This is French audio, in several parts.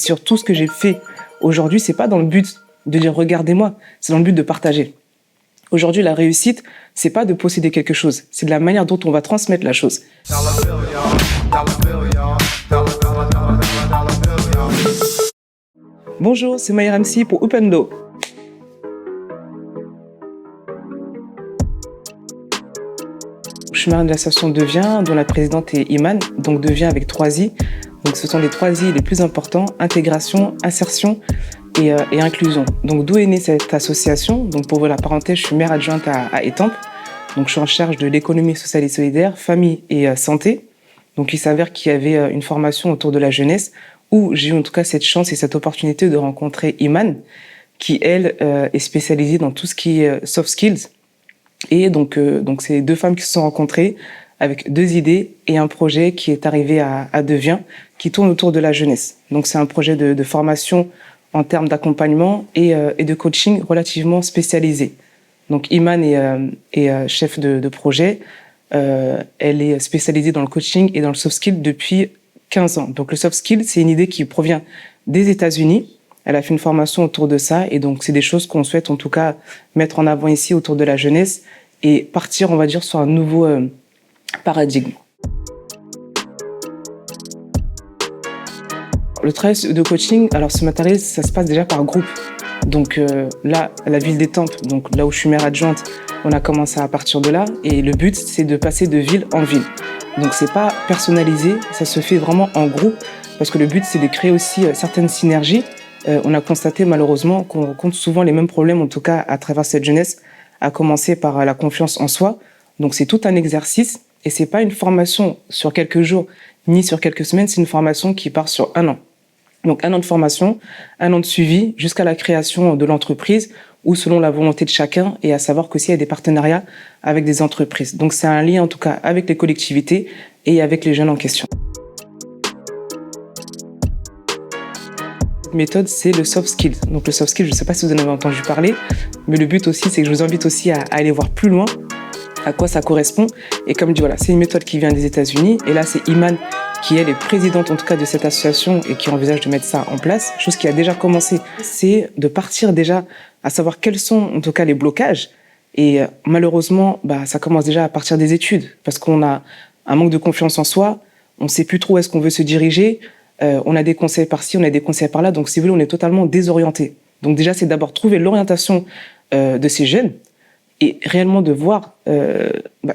sur tout ce que j'ai fait aujourd'hui, c'est pas dans le but de dire regardez-moi, c'est dans le but de partager. Aujourd'hui, la réussite, c'est pas de posséder quelque chose, c'est de la manière dont on va transmettre la chose. Bonjour, c'est Maïr MC pour Upendo. Je suis membre de l'association Deviens, dont la présidente est Iman, donc Deviens avec 3 I. Donc ce sont les 3 I les plus importants, intégration, insertion et inclusion. Donc d'où est née cette association? Donc pour ouvrir la parenthèse, je suis maire adjointe à Étampes. Donc je suis en charge de l'économie sociale et solidaire, famille et santé. Donc il s'avère qu'il y avait une formation autour de la jeunesse où j'ai eu en tout cas cette chance et cette opportunité de rencontrer Iman, qui elle est spécialisée dans tout ce qui est soft skills. Et donc c'est 2 femmes qui se sont rencontrées avec 2 idées et un projet qui est arrivé à Deviens, qui tourne autour de la jeunesse. Donc c'est un projet de formation en termes d'accompagnement et de coaching relativement spécialisé. Donc Iman est chef de projet. Elle est spécialisée dans le coaching et dans le soft skill depuis 15 ans. Donc le soft skill, c'est une idée qui provient des États-Unis. Elle a fait une formation autour de ça et donc c'est des choses qu'on souhaite en tout cas mettre en avant ici autour de la jeunesse et partir, on va dire, sur un nouveau paradigme. Le travail de coaching, alors ce matériel, ça se passe déjà par groupe. Donc là, à la ville d'Étampes, donc là où je suis maire adjointe, on a commencé à partir de là et le but, c'est de passer de ville en ville. Donc c'est pas personnalisé, ça se fait vraiment en groupe parce que le but, c'est de créer aussi certaines synergies. On a constaté malheureusement qu'on rencontre souvent les mêmes problèmes, en tout cas à travers cette jeunesse, à commencer par la confiance en soi. Donc c'est tout un exercice et c'est pas une formation sur quelques jours ni sur quelques semaines, c'est une formation qui part sur 1 an. Donc 1 an de formation, 1 an de suivi jusqu'à la création de l'entreprise ou selon la volonté de chacun et à savoir qu'aussi il y a des partenariats avec des entreprises. Donc c'est un lien en tout cas avec les collectivités et avec les jeunes en question. Méthode, c'est le soft skills. Donc le soft skills, je ne sais pas si vous en avez entendu parler, mais le but aussi, c'est que je vous invite aussi à aller voir plus loin à quoi ça correspond. Et comme je dis, voilà, c'est une méthode qui vient des États-Unis. Et là, c'est Iman qui, elle, est présidente en tout cas de cette association et qui envisage de mettre ça en place. Chose qui a déjà commencé, c'est de partir déjà à savoir quels sont en tout cas les blocages. Et malheureusement, ça commence déjà à partir des études parce qu'on a un manque de confiance en soi. On ne sait plus trop où est-ce qu'on veut se diriger. On a des conseils par-ci, on a des conseils par-là. Donc, si vous voulez, on est totalement désorienté. Donc, déjà, c'est d'abord trouver l'orientation de ces jeunes et réellement de voir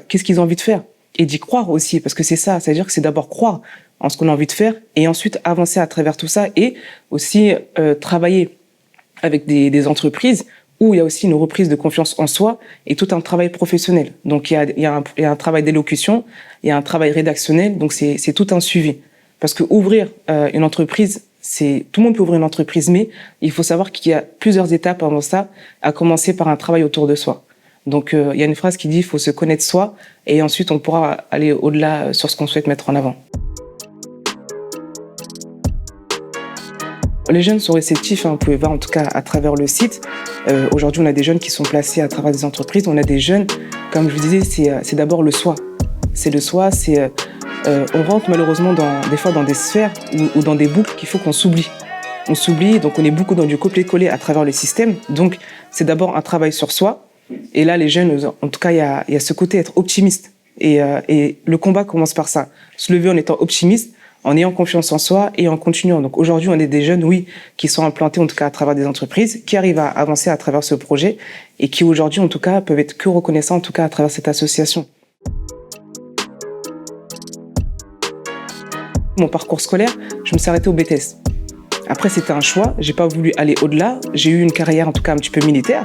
qu'est-ce qu'ils ont envie de faire et d'y croire aussi, parce que c'est ça. C'est-à-dire que c'est d'abord croire en ce qu'on a envie de faire et ensuite avancer à travers tout ça et aussi travailler avec des entreprises où il y a aussi une reprise de confiance en soi et tout un travail professionnel. Donc, il y a un travail d'élocution, il y a un travail rédactionnel, donc c'est tout un suivi. Parce que ouvrir une entreprise, tout le monde peut ouvrir une entreprise, mais il faut savoir qu'il y a plusieurs étapes avant ça, à commencer par un travail autour de soi. Donc il y a une phrase qui dit il faut se connaître soi et ensuite on pourra aller au-delà sur ce qu'on souhaite mettre en avant. Les jeunes sont réceptifs, vous pouvez voir en tout cas à travers le site. Aujourd'hui, on a des jeunes qui sont placés à travers des entreprises. On a des jeunes, comme je vous disais, c'est d'abord le soi. C'est le soi, c'est on rentre malheureusement des fois dans des sphères ou dans des boucles qu'il faut qu'on s'oublie. On s'oublie, donc on est beaucoup dans du copier-coller à travers le système. Donc c'est d'abord un travail sur soi. Et là, les jeunes, en tout cas, il y a ce côté être optimiste. Et le combat commence par ça. Se lever en étant optimiste, en ayant confiance en soi et en continuant. Donc aujourd'hui, on est des jeunes, oui, qui sont implantés en tout cas à travers des entreprises, qui arrivent à avancer à travers ce projet et qui aujourd'hui, en tout cas, peuvent être que reconnaissants en tout cas à travers cette association. Mon parcours scolaire, je me suis arrêtée au BTS. Après, c'était un choix. J'ai pas voulu aller au-delà. J'ai eu une carrière, en tout cas, un petit peu militaire,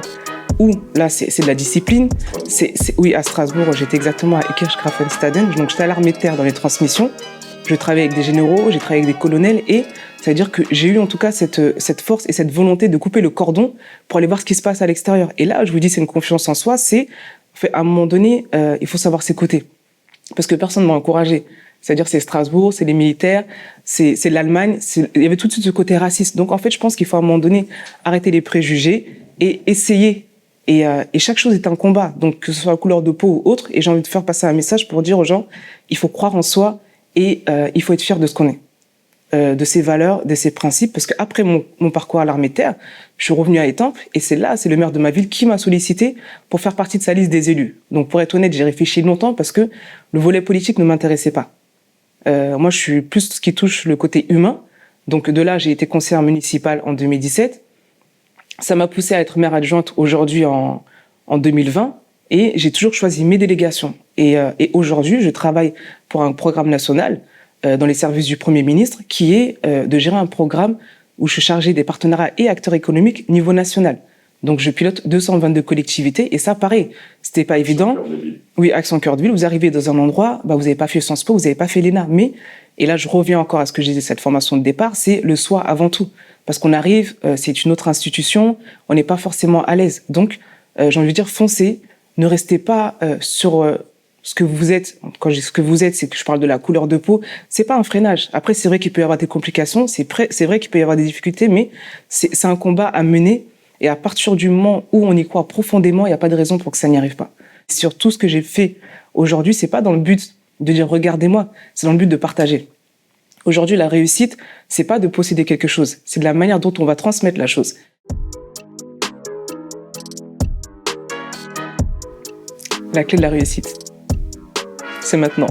où là, c'est de la discipline. Oui, à Strasbourg, j'étais exactement à Kirchgraffenstaden. Donc, j'étais à l'armée de terre dans les transmissions. Je travaillais avec des généraux, j'ai travaillé avec des colonels et ça veut dire que j'ai eu en tout cas cette force et cette volonté de couper le cordon pour aller voir ce qui se passe à l'extérieur. Et là, je vous dis, c'est une confiance en soi. À un moment donné, il faut savoir s'écouter. Parce que personne ne m'a encouragé. C'est-à-dire, c'est Strasbourg, c'est les militaires, c'est l'Allemagne. Il y avait tout de suite ce côté raciste. Donc, en fait, je pense qu'il faut à un moment donné arrêter les préjugés et essayer. Et chaque chose est un combat. Donc, que ce soit la couleur de peau ou autre. Et j'ai envie de faire passer un message pour dire aux gens, il faut croire en soi et il faut être fier de ce qu'on est. de ses valeurs, de ses principes, parce qu'après mon parcours à l'armée de terre, je suis revenu à Étampes, et c'est le maire de ma ville qui m'a sollicité pour faire partie de sa liste des élus. Donc pour être honnête, j'ai réfléchi longtemps parce que le volet politique ne m'intéressait pas. Moi, je suis plus ce qui touche le côté humain. Donc de là, j'ai été conseillère municipale en 2017. Ça m'a poussée à être maire adjointe aujourd'hui en 2020, et j'ai toujours choisi mes délégations. Et aujourd'hui, je travaille pour un programme national dans les services du Premier ministre, qui est de gérer un programme où je suis chargée des partenariats et acteurs économiques niveau national. Donc je pilote 222 collectivités, et ça, pareil, c'était pas évident. Oui, Action Cœur de Ville, vous arrivez dans un endroit, vous n'avez pas fait Sciences Po, vous n'avez pas fait l'ENA, mais, et là je reviens encore à ce que je disais, cette formation de départ, c'est le soi avant tout. Parce qu'on arrive, c'est une autre institution, on n'est pas forcément à l'aise. Donc, j'ai envie de dire, foncez, ne restez pas sur ce que vous êtes. Quand je dis ce que vous êtes, c'est que je parle de la couleur de peau. C'est pas un freinage. Après, c'est vrai qu'il peut y avoir des complications, c'est vrai qu'il peut y avoir des difficultés, mais c'est un combat à mener. Et à partir du moment où on y croit profondément, il n'y a pas de raison pour que ça n'y arrive pas. Sur tout ce que j'ai fait aujourd'hui, c'est pas dans le but de dire regardez-moi, c'est dans le but de partager. Aujourd'hui, la réussite, c'est pas de posséder quelque chose, c'est de la manière dont on va transmettre la chose. La clé de la réussite, c'est maintenant.